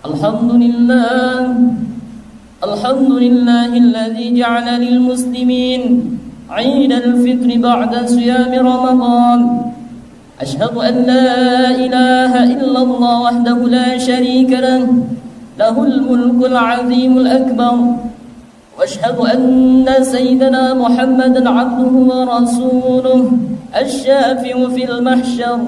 الحمد لله الحمد لله الذي جعل للمسلمين عيد الفطر بعد صيام رمضان. أشهد أن لا إله إلا الله وحده لا شريك له له الملك العظيم الأكبر، وأشهد أن سيدنا محمدا عبده ورسوله الشافع في المحشر،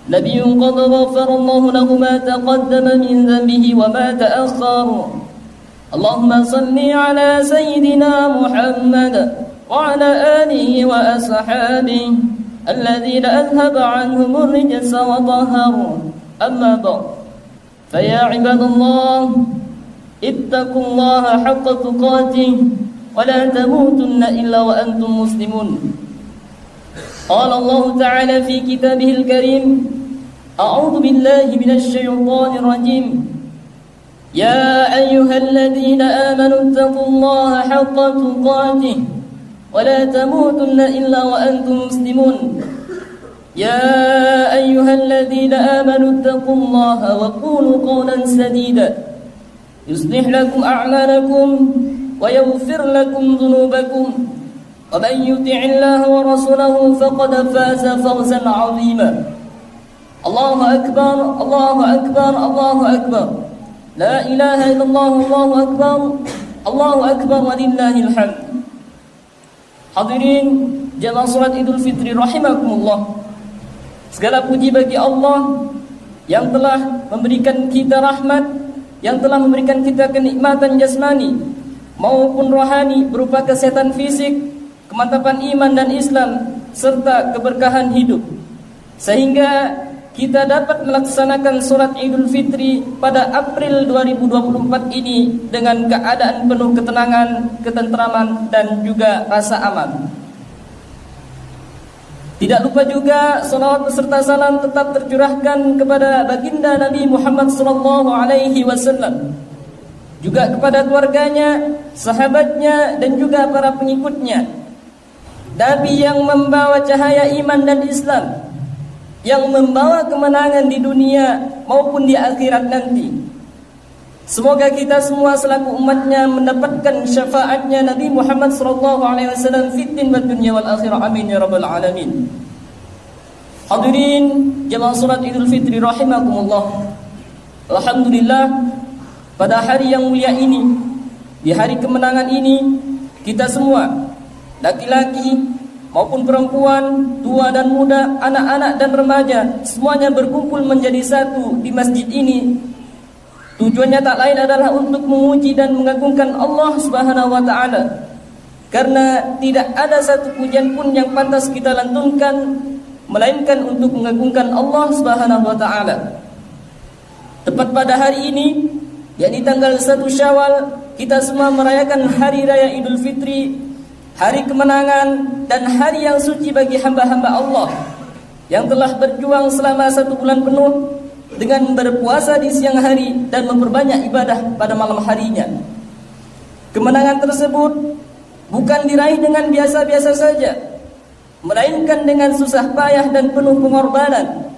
نبي قد غفر الله له ما تقدم من ذنبه وما تأخر. اللهم صل على سيدنا محمد وعلى آله وأصحابه الذين أذهب عنهم الرجس وطهروا. أما بعد، فيا عباد الله اتقوا الله حق تقاته ولا تموتن إلا وأنتم مسلمون. قال الله تعالى في كتابه الكريم: أعوذ بالله من الشيطان الرجيم، يا أيها الذين آمنوا اتقوا الله حق تقاته ولا تموتن إلا وأنتم مسلمون. يا أيها الذين آمنوا اتقوا الله وقولوا قولا سديدا يصلح لكم أعمالكم ويغفر لكم ذنوبكم، ومن يطع الله ورسوله فقد فاز فوزا عظيما. الله أكبر الله أكبر الله أكبر، لا إله إلا الله الله أكبر الله أكبر ولله الحمد. Hadirin jamaah salat Idul Fitri rahimakumullah. Segala puji bagi Allah yang telah memberikan kita rahmat, yang telah memberikan kita kenikmatan jasmani maupun rohani berupa kesehatan fisik, kemantapan iman dan Islam, serta keberkahan hidup, sehingga kita dapat melaksanakan sholat Idul Fitri pada April 2024 ini dengan keadaan penuh ketenangan, ketentraman, dan juga rasa aman. Tidak lupa juga salawat beserta salam tetap tercurahkan kepada baginda Nabi Muhammad SAW, juga kepada keluarganya, sahabatnya, dan juga para pengikutnya. Nabi yang membawa cahaya iman dan Islam, yang membawa kemenangan di dunia maupun di akhirat nanti. Semoga kita semua selaku umatnya mendapatkan syafaatnya Nabi Muhammad SAW fitin wa dunya wal akhirah, amin ya rabbal alamin. Hadirin jamaah salat Idul Fitri rahimakumullah. Alhamdulillah, pada hari yang mulia ini, di hari kemenangan ini, kita semua, laki-laki maupun perempuan, tua dan muda, anak-anak dan remaja, semuanya berkumpul menjadi satu di masjid ini. Tujuannya tak lain adalah untuk memuji dan mengagungkan Allah Subhanahu wa taala. Karena tidak ada satu pujian pun yang pantas kita lantunkan melainkan untuk mengagungkan Allah Subhanahu wa taala. Tepat pada hari ini, yakni tanggal 1 Syawal, kita semua merayakan hari raya Idul Fitri, hari kemenangan dan hari yang suci bagi hamba-hamba Allah yang telah berjuang selama 1 bulan penuh dengan berpuasa di siang hari dan memperbanyak ibadah pada malam harinya. Kemenangan tersebut bukan diraih dengan biasa-biasa saja, melainkan dengan susah payah dan penuh pengorbanan,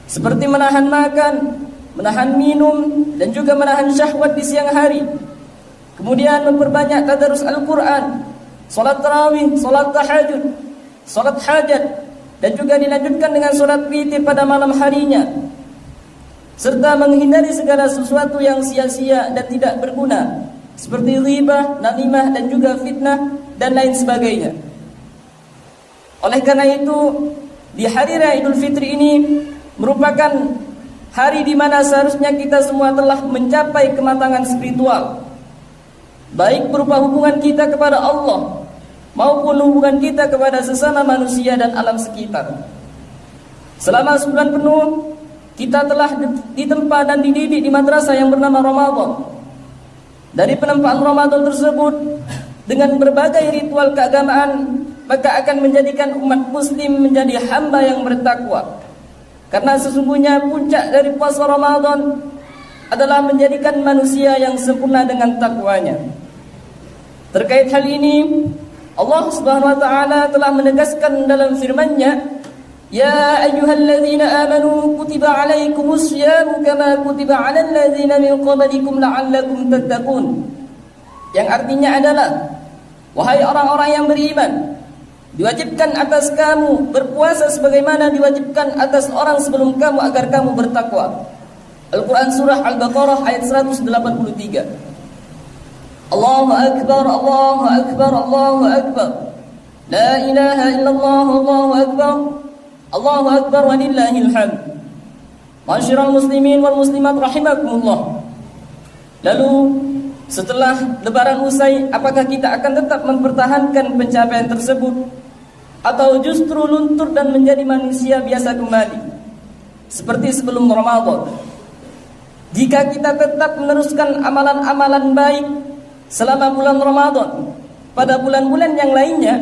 seperti menahan makan, menahan minum, dan juga menahan syahwat di siang hari. Kemudian memperbanyak tadarus Al-Quran, salat tarawih, salat tahajud, salat hajat, dan juga dilanjutkan dengan salat witir pada malam harinya, serta menghindari segala sesuatu yang sia-sia dan tidak berguna, seperti ghibah, namimah, dan juga fitnah, dan lain sebagainya. Oleh karena itu, di hari raya Idul Fitri ini merupakan hari di mana seharusnya kita semua telah mencapai kematangan spiritual, baik berupa hubungan kita kepada Allah maupun hubungan kita kepada sesama manusia dan alam sekitar. Selama sebulan penuh kita telah ditempa dan dididik di madrasah yang bernama Ramadan. Dari penempaan Ramadan tersebut dengan berbagai ritual keagamaan, maka akan menjadikan umat muslim menjadi hamba yang bertakwa. Karena sesungguhnya puncak dari puasa Ramadan adalah menjadikan manusia yang sempurna dengan takwanya. Terkait hal ini, Allah Subhanahu wa taala telah menegaskan dalam firman-Nya, Ya ayyuhalladzina amanu kutiba alaikumus syiyamu kama kutiba 'alal ladzina min qablikum la'allakum tattaqun. Yang artinya adalah, wahai orang-orang yang beriman, diwajibkan atas kamu berpuasa sebagaimana diwajibkan atas orang sebelum kamu agar kamu bertakwa. Al-Quran Surah Al-Baqarah ayat 183. Allahu Akbar, Allahu Akbar, Allahu Akbar. La ilaha illallah, Allahu Akbar. Allahu Akbar walillahil hamd. Masyiral muslimin wal muslimat rahimakumullah. Lalu setelah lebaran usai, apakah kita akan tetap mempertahankan pencapaian tersebut atau justru luntur dan menjadi manusia biasa kembali seperti sebelum Ramadan? Jika kita tetap meneruskan amalan-amalan baik selama bulan Ramadan, pada bulan-bulan yang lainnya,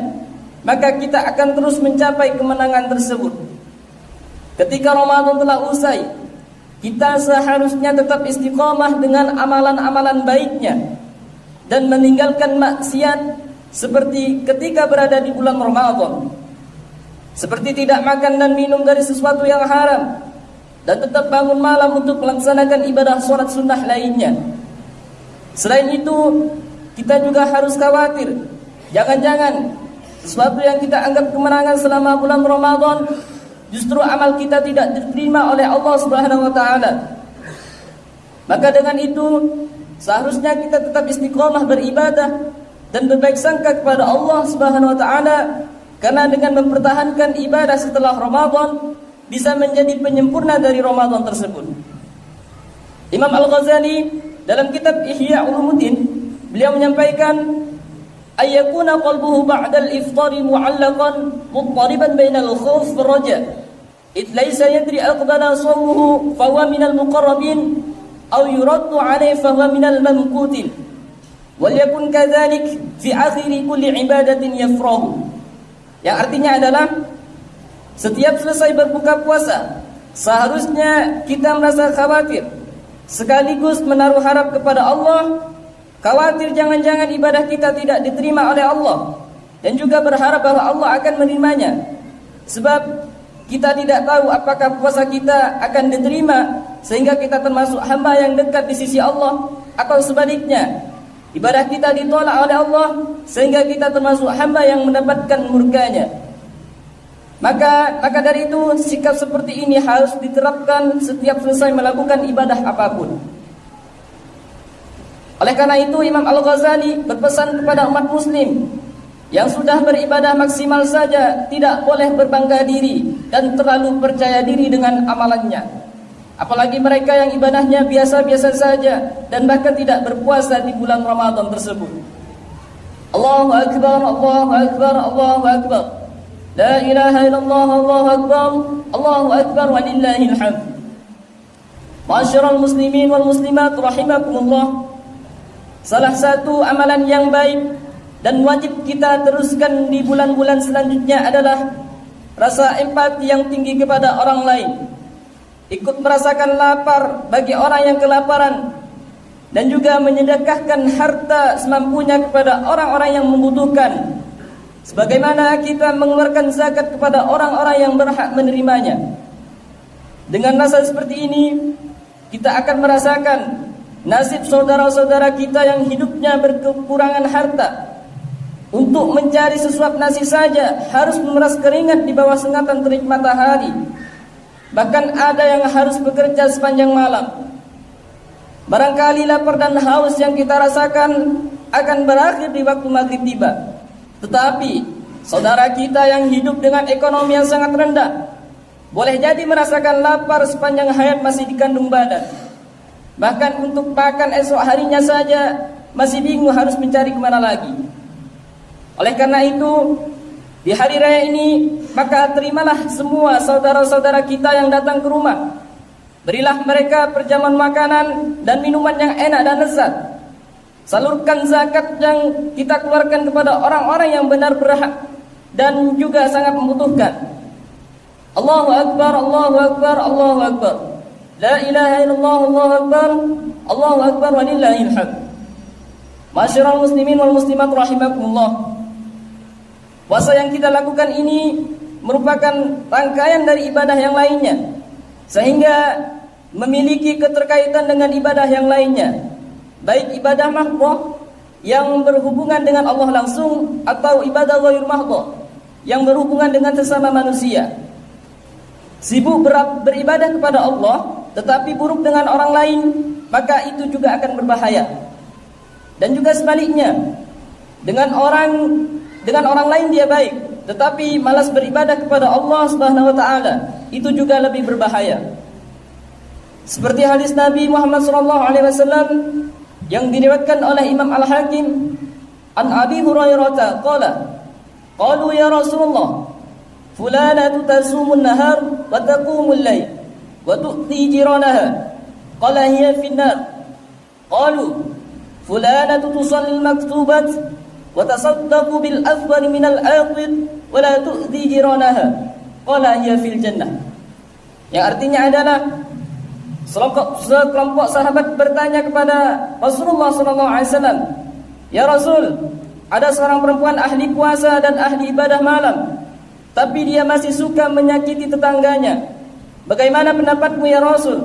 maka kita akan terus mencapai kemenangan tersebut. Ketika Ramadan telah usai, kita seharusnya tetap istiqomah dengan amalan-amalan baiknya dan meninggalkan maksiat seperti ketika berada di bulan Ramadan, seperti tidak makan dan minum dari sesuatu yang haram, dan tetap bangun malam untuk melaksanakan ibadah sholat sunnah lainnya. Selain itu, kita juga harus khawatir, jangan-jangan sesuatu yang kita anggap kemenangan selama bulan Ramadan, justru amal kita tidak diterima oleh Allah Subhanahu wa taala. Maka dengan itu, seharusnya kita tetap istiqomah beribadah dan berbaik sangka kepada Allah Subhanahu wa taala, karena dengan mempertahankan ibadah setelah Ramadan bisa menjadi penyempurna dari Ramadan tersebut. Imam Al-Ghazali dalam kitab Ihya Ulumuddin, beliau menyampaikan, ayyakuna qalbuhu ba'dal iftari mu'allaqan muttariban bainal khawf wal raja, id laysa yadri aqbala sawmuhu fahuwa minal muqarrabin aw yuraddu alayhi fahuwa minal mamqutin, wal yakun kadzalik fi akhiri kulli ibadatin yafrahu. Yang artinya adalah, setiap selesai berbuka puasa, seharusnya kita merasa khawatir sekaligus menaruh harap kepada Allah, khawatir jangan-jangan ibadah kita tidak diterima oleh Allah, dan juga berharap bahwa Allah akan menerimanya. Sebab kita tidak tahu apakah puasa kita akan diterima sehingga kita termasuk hamba yang dekat di sisi Allah, atau sebaliknya ibadah kita ditolak oleh Allah sehingga kita termasuk hamba yang mendapatkan murkanya. Maka dari itu, sikap seperti ini harus diterapkan setiap selesai melakukan ibadah apapun. Oleh karena itu, Imam Al-Ghazali berpesan kepada umat muslim yang sudah beribadah maksimal saja tidak boleh berbangga diri dan terlalu percaya diri dengan amalannya. Apalagi mereka yang ibadahnya biasa-biasa saja dan bahkan tidak berpuasa di bulan Ramadan tersebut. Allahu Akbar, Allahu Akbar, Allahu Akbar. La ilaha illallah, Allahu Akbar, Allahu Akbar walillahil hamd. Masyiral muslimin wal muslimat rahimakumullah. Salah satu amalan yang baik dan wajib kita teruskan di bulan-bulan selanjutnya adalah rasa empati yang tinggi kepada orang lain. Ikut merasakan lapar bagi orang yang kelaparan, dan juga menyedekahkan harta semampunya kepada orang-orang yang membutuhkan, sebagaimana kita mengeluarkan zakat kepada orang-orang yang berhak menerimanya. Dengan rasa seperti ini, kita akan merasakan nasib saudara-saudara kita yang hidupnya berkekurangan harta. Untuk mencari sesuap nasi saja harus memeras keringat di bawah sengatan terik matahari. Bahkan ada yang harus bekerja sepanjang malam. Barangkali lapar dan haus yang kita rasakan akan berakhir di waktu maghrib tiba. Tetapi saudara kita yang hidup dengan ekonomi yang sangat rendah boleh jadi merasakan lapar sepanjang hayat masih dikandung badan. Bahkan untuk makan esok harinya saja masih bingung harus mencari kemana lagi. Oleh karena itu, di hari raya ini, maka terimalah semua saudara-saudara kita yang datang ke rumah. Berilah mereka perjamuan makanan dan minuman yang enak dan lezat. Salurkan zakat yang kita keluarkan kepada orang-orang yang benar berhak dan juga sangat membutuhkan. Allahu Akbar, Allahu Akbar, Allahu Akbar. La ilaha illallah, Allahu Akbar, Allahu Akbar walillahil hamd. Masyiral muslimin wal muslimat rahimakumullah. Puasa yang kita lakukan ini merupakan rangkaian dari ibadah yang lainnya, sehingga memiliki keterkaitan dengan ibadah yang lainnya, baik ibadah mahdhah yang berhubungan dengan Allah langsung atau ibadah ghair mahdhah yang berhubungan dengan sesama manusia. Sibuk beribadah kepada Allah tetapi buruk dengan orang lain, maka itu juga akan berbahaya. Dan juga sebaliknya, dengan orang lain dia baik tetapi malas beribadah kepada Allah Subhanahu wa taala, itu juga lebih berbahaya. Seperti hadis Nabi Muhammad sallallahu alaihi wasallam yang diriwayatkan oleh Imam Al-Hakim an Abi Hurairah qala qalu ya Rasulullah fulanatu tasumun nahar wa taqumul layl wa tu'ti jiranaha qala hiya finnar qalu fulanatu tusalli al-maktubat wa tasaddaqu bil afdal min al-aqid wa la tu'ti jiranaha qala hiya fil jannah. Yang artinya adalah sekelompok sahabat bertanya kepada Rasulullah SAW, "Ya Rasul, ada seorang perempuan ahli puasa dan ahli ibadah malam, tapi dia masih suka menyakiti tetangganya. Bagaimana pendapatmu ya Rasul?"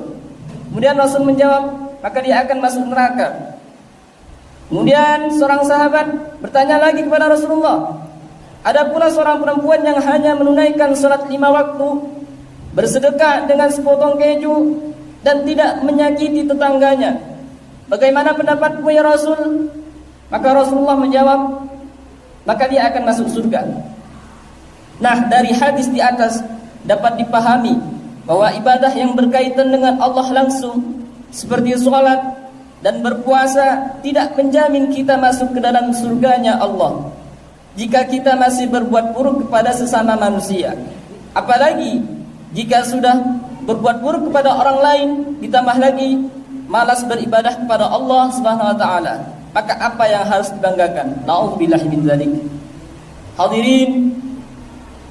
Kemudian Rasul menjawab, "Maka dia akan masuk neraka." Kemudian seorang sahabat bertanya lagi kepada Rasulullah, "Ada pula seorang perempuan yang hanya menunaikan salat 5 waktu, bersedekah dengan sepotong keju, dan tidak menyakiti tetangganya. Bagaimana pendapatmu ya Rasul?" Maka Rasulullah menjawab, "Maka dia akan masuk surga." Nah, dari hadis di atas dapat dipahami bahwa ibadah yang berkaitan dengan Allah langsung seperti sholat dan berpuasa tidak menjamin kita masuk ke dalam surganya Allah jika kita masih berbuat buruk kepada sesama manusia. Apalagi jika sudah berbuat buruk kepada orang lain, ditambah lagi malas beribadah kepada Allah Subhanahu wa taala, maka apa yang harus dibanggakan? Nauzubillahi min dzalik. Hadirin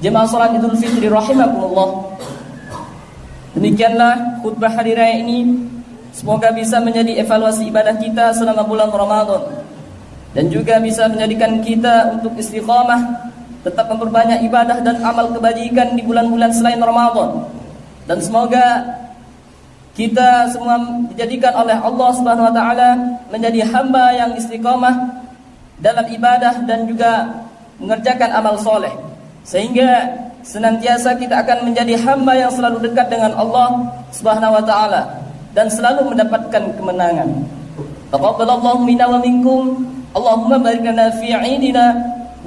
jemaah salat Idul Fitri rahimakumullah. Demikianlah khutbah hari raya ini. Semoga bisa menjadi evaluasi ibadah kita selama bulan Ramadan, dan juga bisa menjadikan kita untuk istiqamah, tetap memperbanyak ibadah dan amal kebajikan di bulan-bulan selain Ramadan. Dan semoga kita semua dijadikan oleh Allah Subhanahu wa taala menjadi hamba yang istiqamah dalam ibadah dan juga mengerjakan amal soleh, sehingga senantiasa kita akan menjadi hamba yang selalu dekat dengan Allah Subhanahu wa taala dan selalu mendapatkan kemenangan. Taqabbalallahu minna wa minkum. Allahumma barik lana fi 'idina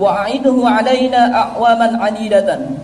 wa 'idhu 'alaina a'waman 'adidatan.